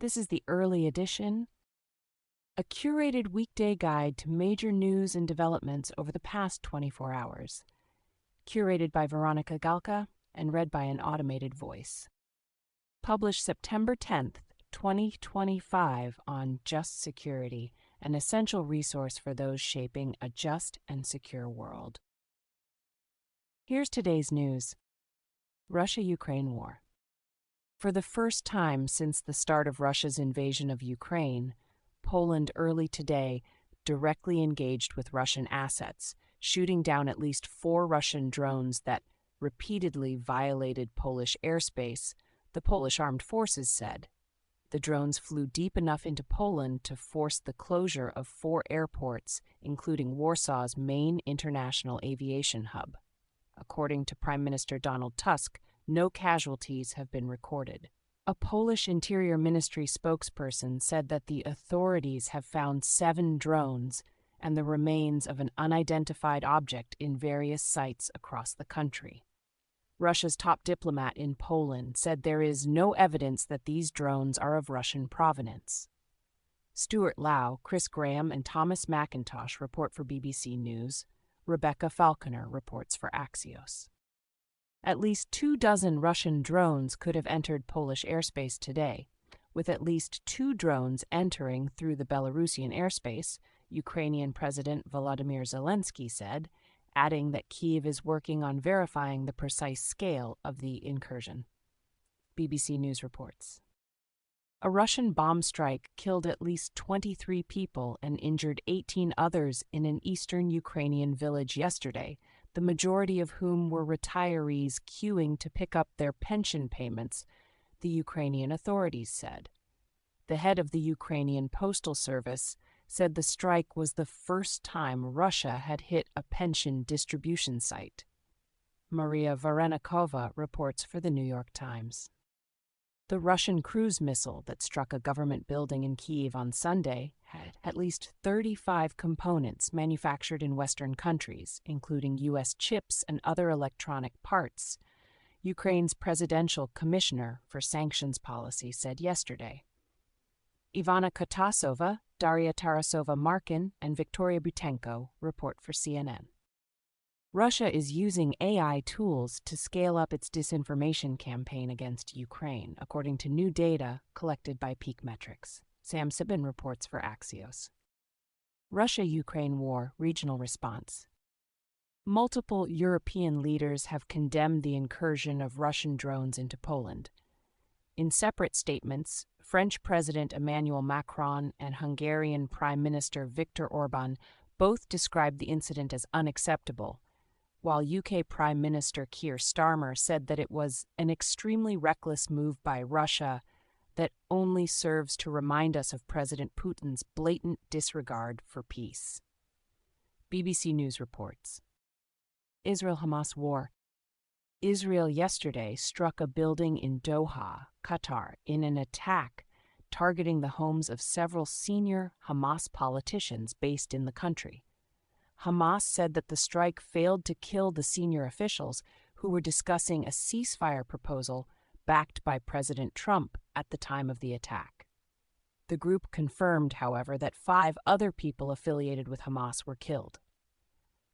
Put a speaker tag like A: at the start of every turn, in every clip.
A: This is the early edition, a curated weekday guide to major news and developments over the past 24 hours. Curated by Veronica Galka and read by an automated voice. Published September 10th, 2025 on Just Security, an essential resource for those shaping a just and secure world. Here's today's news. Russia-Ukraine war. For the first time since the start of Russia's invasion of Ukraine, Poland early today directly engaged with Russian assets, shooting down at least 4 Russian drones that repeatedly violated Polish airspace, the Polish armed forces said. The drones flew deep enough into Poland to force the closure of 4 airports, including Warsaw's main international aviation hub. According to Prime Minister Donald Tusk, no casualties have been recorded. A Polish Interior Ministry spokesperson said that the authorities have found 7 drones and the remains of an unidentified object in various sites across the country. Russia's top diplomat in Poland said there is no evidence that these drones are of Russian provenance. Stuart Lau, Chris Graham, and Thomas McIntosh report for BBC News. Rebecca Falconer reports for Axios. At least 24 Russian drones could have entered Polish airspace today, with at least 2 drones entering through the Belarusian airspace, Ukrainian President Volodymyr Zelensky said, adding that Kyiv is working on verifying the precise scale of the incursion. BBC News reports. A Russian bomb strike killed at least 23 people and injured 18 others in an eastern Ukrainian village yesterday, the majority of whom were retirees queuing to pick up their pension payments, the Ukrainian authorities said. The head of the Ukrainian Postal Service said the strike was the first time Russia had hit a pension distribution site. Maria Varenikova reports for the New York Times. The Russian cruise missile that struck a government building in Kyiv on Sunday had at least 35 components manufactured in Western countries, including U.S. chips and other electronic parts, Ukraine's presidential commissioner for sanctions policy said yesterday. Ivana Katasova, Daria Tarasova-Markin, and Victoria Butenko report for CNN. Russia is using AI tools to scale up its disinformation campaign against Ukraine, according to new data collected by Peak Metrics. Sam Sibin reports for Axios. Russia-Ukraine war regional response. Multiple European leaders have condemned the incursion of Russian drones into Poland. In separate statements, French President Emmanuel Macron and Hungarian Prime Minister Viktor Orban both described the incident as unacceptable, while UK Prime Minister Keir Starmer said that it was an extremely reckless move by Russia that only serves to remind us of President Putin's blatant disregard for peace. BBC News reports. Israel-Hamas war. Israel yesterday struck a building in Doha, Qatar, in an attack targeting the homes of several senior Hamas politicians based in the country. Hamas said that the strike failed to kill the senior officials who were discussing a ceasefire proposal backed by President Trump at the time of the attack. The group confirmed, however, that 5 other people affiliated with Hamas were killed.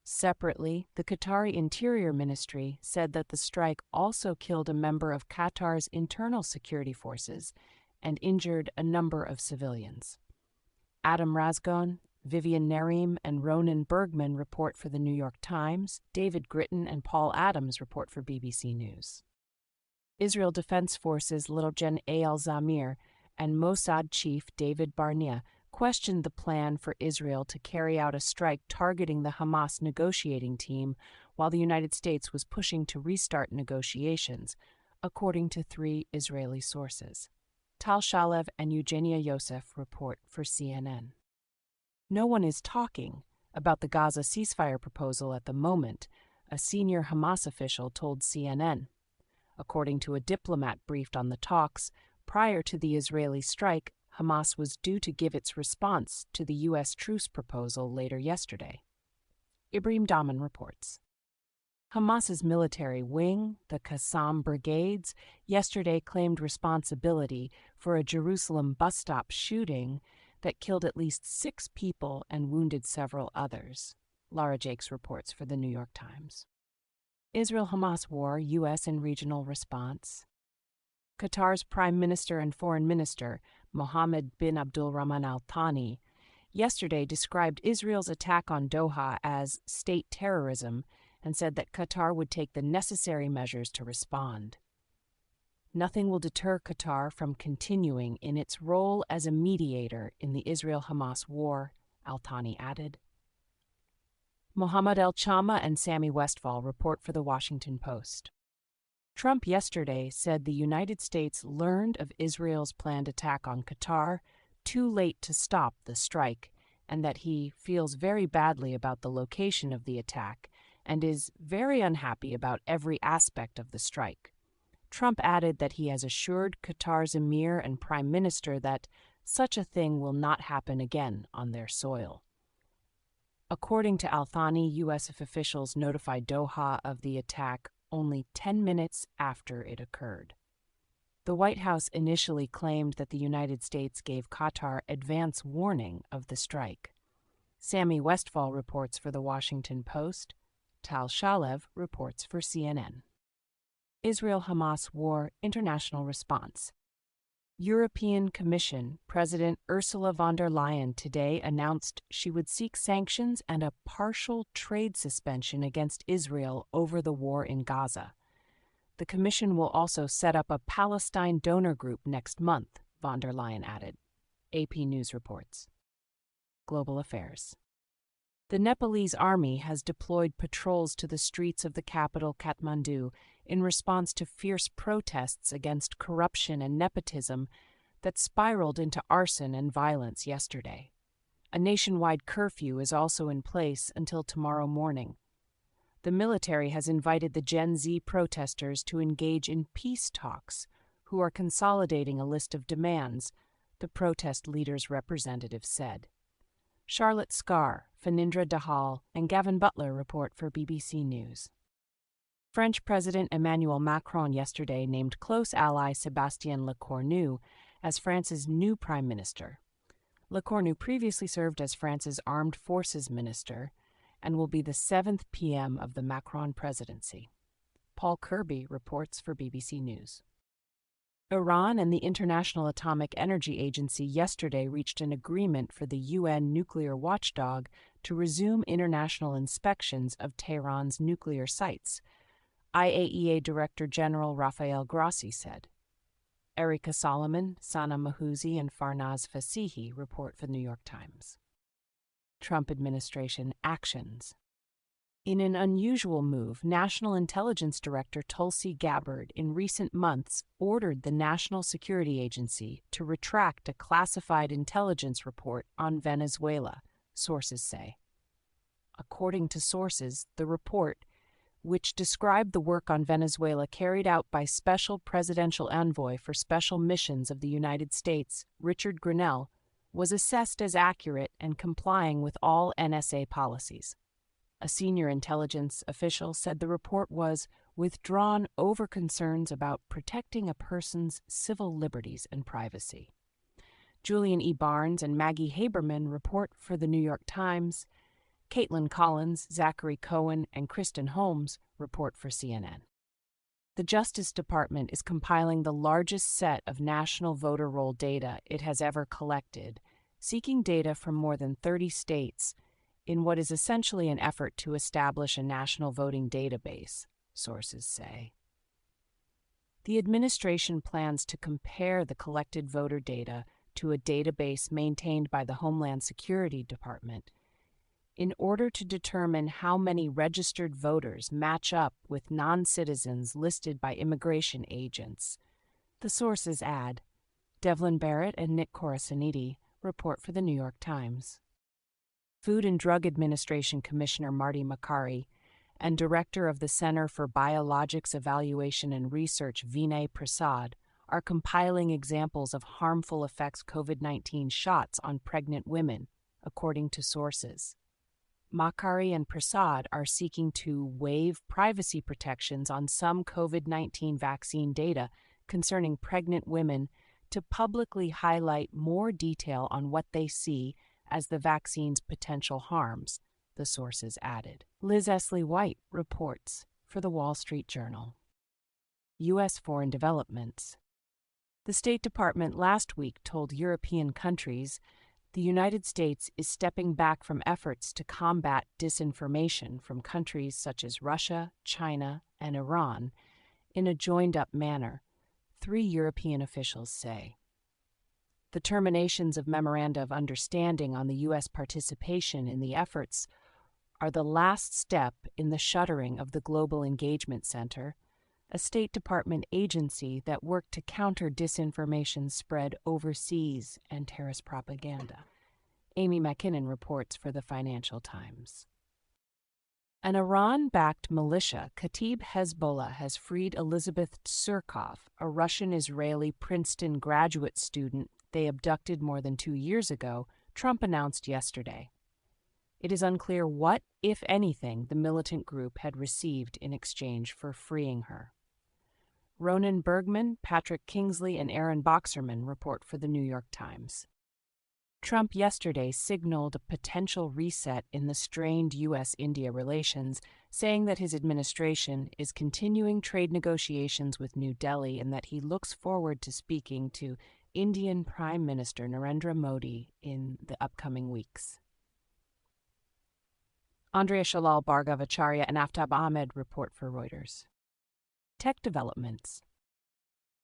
A: Separately, the Qatari Interior Ministry said that the strike also killed a member of Qatar's internal security forces and injured a number of civilians. Adam Razgon, Vivian Narim, and Ronan Bergman report for the New York Times. David Gritton and Paul Adams report for BBC News. Israel Defense Forces Lieutenant Eyal Zamir and Mossad Chief David Barnea questioned the plan for Israel to carry out a strike targeting the Hamas negotiating team while the United States was pushing to restart negotiations, according to 3 Israeli sources. Tal Shalev and Eugenia Yosef report for CNN. No one is talking about the Gaza ceasefire proposal at the moment, a senior Hamas official told CNN. According to a diplomat briefed on the talks, prior to the Israeli strike, Hamas was due to give its response to the U.S. truce proposal later yesterday. Ibrahim Daman reports. Hamas's military wing, the Qassam Brigades, yesterday claimed responsibility for a Jerusalem bus stop shooting that killed at least 6 people and wounded several others. Laura Jakes reports for The New York Times. Israel-Hamas war, U.S. and regional response. Qatar's Prime Minister and Foreign Minister, Mohammed bin Abdulrahman Al Thani, yesterday described Israel's attack on Doha as state terrorism and said that Qatar would take the necessary measures to respond. Nothing will deter Qatar from continuing in its role as a mediator in the Israel-Hamas war, Al Thani added. Mohammed El-Chama and Sammy Westphal report for The Washington Post. Trump yesterday said the United States learned of Israel's planned attack on Qatar too late to stop the strike, and that he feels very badly about the location of the attack and is very unhappy about every aspect of the strike. Trump added that he has assured Qatar's emir and prime minister that such a thing will not happen again on their soil. According to Al Thani, U.S. officials notified Doha of the attack only 10 minutes after it occurred. The White House initially claimed that the United States gave Qatar advance warning of the strike. Sammy Westphal reports for The Washington Post. Tal Shalev reports for CNN. Israel-Hamas war, international response. European Commission President Ursula von der Leyen today announced she would seek sanctions and a partial trade suspension against Israel over the war in Gaza. The Commission will also set up a Palestine donor group next month, von der Leyen added. AP News reports. Global Affairs. The Nepalese army has deployed patrols to the streets of the capital, Kathmandu, in response to fierce protests against corruption and nepotism that spiraled into arson and violence yesterday. A nationwide curfew is also in place until tomorrow morning. The military has invited the Gen Z protesters to engage in peace talks, who are consolidating a list of demands, the protest leaders' representative said. Charlotte Scarr, Phanindra Dahal, and Gavin Butler report for BBC News. French President Emmanuel Macron yesterday named close ally Sébastien Lecornu as France's new prime minister. Lecornu previously served as France's armed forces minister and will be the 7th PM of the Macron presidency. Paul Kirby reports for BBC News. Iran and the International Atomic Energy Agency yesterday reached an agreement for the UN nuclear watchdog to resume international inspections of Tehran's nuclear sites, IAEA Director General Rafael Grossi said. Erika Solomon, Sana Mahouzi, and Farnaz Fasihi report for The New York Times. Trump administration actions. In an unusual move, National Intelligence Director Tulsi Gabbard in recent months ordered the National Security Agency to retract a classified intelligence report on Venezuela, sources say. According to sources, the report, which described the work on Venezuela carried out by Special Presidential Envoy for Special Missions of the United States, Richard Grenell, was assessed as accurate and complying with all NSA policies. A senior intelligence official said the report was withdrawn over concerns about protecting a person's civil liberties and privacy. Julian E. Barnes and Maggie Haberman report for The New York Times. Caitlin Collins, Zachary Cohen, and Kristen Holmes report for CNN. The Justice Department is compiling the largest set of national voter roll data it has ever collected, seeking data from more than 30 states, in what is essentially an effort to establish a national voting database, sources say. The administration plans to compare the collected voter data to a database maintained by the Homeland Security Department in order to determine how many registered voters match up with non-citizens listed by immigration agents. The sources add. Devlin Barrett and Nick Corasaniti report for The New York Times. Food and Drug Administration Commissioner Marty Makary and Director of the Center for Biologics Evaluation and Research Vinay Prasad are compiling examples of harmful effects COVID-19 shots on pregnant women, according to sources. Makari and Prasad are seeking to waive privacy protections on some COVID-19 vaccine data concerning pregnant women to publicly highlight more detail on what they see as the vaccine's potential harms, the sources added. Liz Esley White reports for the Wall Street Journal. U.S. Foreign Developments. The State Department last week told European countries the United States is stepping back from efforts to combat disinformation from countries such as Russia, China, and Iran in a joined-up manner, 3 European officials say. The terminations of memoranda of understanding on the U.S. participation in the efforts are the last step in the shuttering of the Global Engagement Center, a State Department agency that worked to counter disinformation spread overseas and terrorist propaganda. Amy McKinnon reports for the Financial Times. An Iran-backed militia, Kataib Hezbollah, has freed Elizabeth Tsurkov, a Russian-Israeli Princeton graduate student they abducted more than 2 years ago, Trump announced yesterday. It is unclear what, if anything, the militant group had received in exchange for freeing her. Ronan Bergman, Patrick Kingsley, and Aaron Boxerman report for the New York Times. Trump yesterday signaled a potential reset in the strained U.S.-India relations, saying that his administration is continuing trade negotiations with New Delhi and that he looks forward to speaking to Indian Prime Minister Narendra Modi in the upcoming weeks. Andrea Shalal, Bhargav Acharya, and Aftab Ahmed report for Reuters. Tech developments.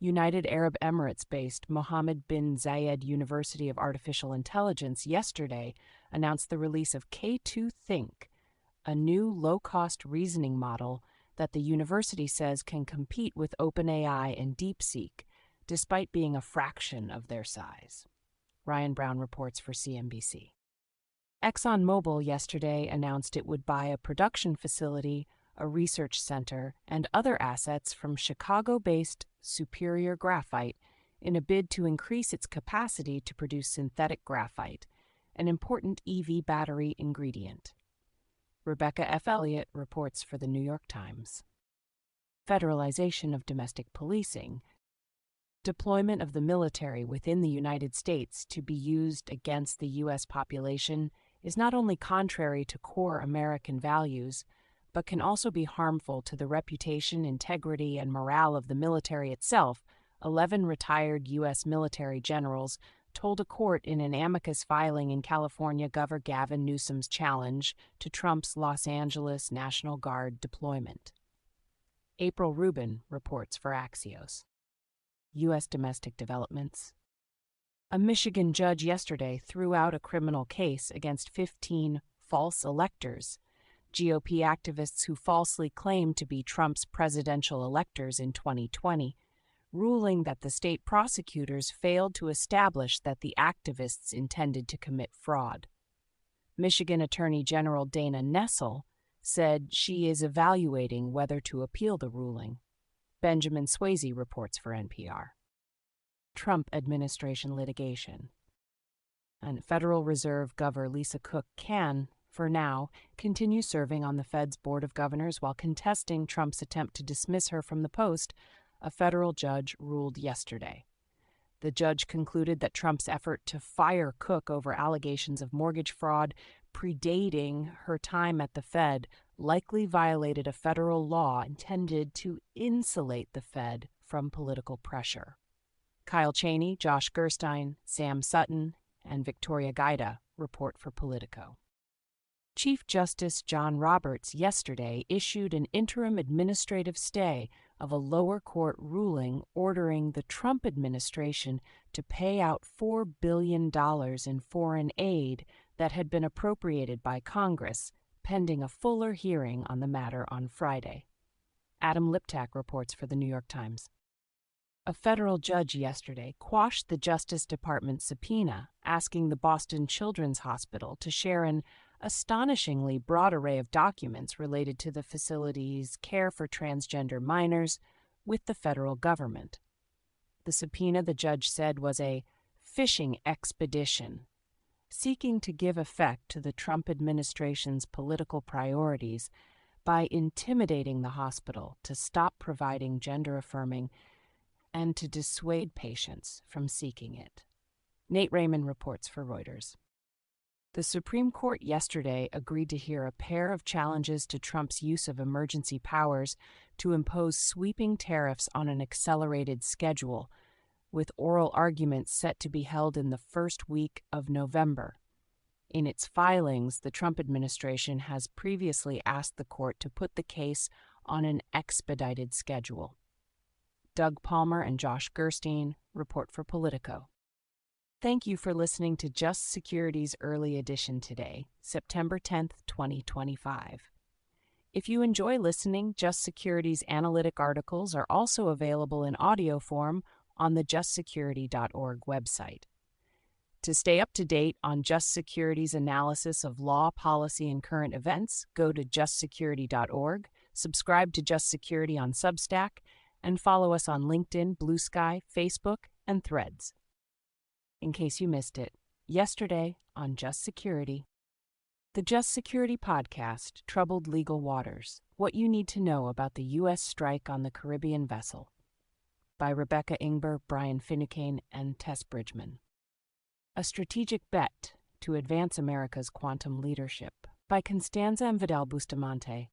A: United Arab Emirates-based Mohammed bin Zayed University of Artificial Intelligence yesterday announced the release of K2 Think, a new low-cost reasoning model that the university says can compete with OpenAI and DeepSeek, despite being a fraction of their size. Ryan Brown reports for CNBC. ExxonMobil yesterday announced it would buy a production facility, a research center, and other assets from Chicago-based Superior Graphite in a bid to increase its capacity to produce synthetic graphite, an important EV battery ingredient. Rebecca F. Elliott reports for the New York Times. Federalization of domestic policing. Deployment of the military within the United States to be used against the U.S. population is not only contrary to core American values, but can also be harmful to the reputation, integrity, and morale of the military itself, 11 retired U.S. military generals told a court in an amicus filing in California Governor Gavin Newsom's challenge to Trump's Los Angeles National Guard deployment. April Rubin reports for Axios. U.S. domestic developments. A Michigan judge yesterday threw out a criminal case against 15 false electors, GOP activists who falsely claimed to be Trump's presidential electors in 2020, ruling that the state prosecutors failed to establish that the activists intended to commit fraud. Michigan Attorney General Dana Nessel said she is evaluating whether to appeal the ruling. Benjamin Swayze reports for NPR. Trump administration litigation. And Federal Reserve Governor Lisa Cook can, for now, continue serving on the Fed's Board of Governors while contesting Trump's attempt to dismiss her from the post, a federal judge ruled yesterday. The judge concluded that Trump's effort to fire Cook over allegations of mortgage fraud predating her time at the Fed likely violated a federal law intended to insulate the Fed from political pressure. Kyle Cheney, Josh Gerstein, Sam Sutton, and Victoria Gaida report for Politico. Chief Justice John Roberts yesterday issued an interim administrative stay of a lower court ruling ordering the Trump administration to pay out $4 billion in foreign aid that had been appropriated by Congress, pending a fuller hearing on the matter on Friday. Adam Liptak reports for the New York Times. A federal judge yesterday quashed the Justice Department's subpoena asking the Boston Children's Hospital to share an astonishingly broad array of documents related to the facility's care for transgender minors with the federal government. The subpoena, the judge said, was a fishing expedition, seeking to give effect to the Trump administration's political priorities by intimidating the hospital to stop providing gender-affirming and to dissuade patients from seeking it. Nate Raymond reports for Reuters. The Supreme Court yesterday agreed to hear a pair of challenges to Trump's use of emergency powers to impose sweeping tariffs on an accelerated schedule, with oral arguments set to be held in the first week of November. In its filings, the Trump administration has previously asked the court to put the case on an expedited schedule. Doug Palmer and Josh Gerstein report for Politico. Thank you for listening to Just Security's early edition today, September 10th, 2025. If you enjoy listening, Just Security's analytic articles are also available in audio form on the justsecurity.org website. To stay up to date on Just Security's analysis of law, policy, and current events, go to justsecurity.org, subscribe to Just Security on Substack, and follow us on LinkedIn, Blue Sky, Facebook, and Threads. In case you missed it, yesterday on Just Security. The Just Security podcast, Troubled Legal Waters, What You Need to Know About the U.S. Strike on the Caribbean Vessel, by Rebecca Ingber, Brian Finucane, and Tess Bridgman. A Strategic Bet to Advance America's Quantum Leadership, by Constanza and Vidal Bustamante,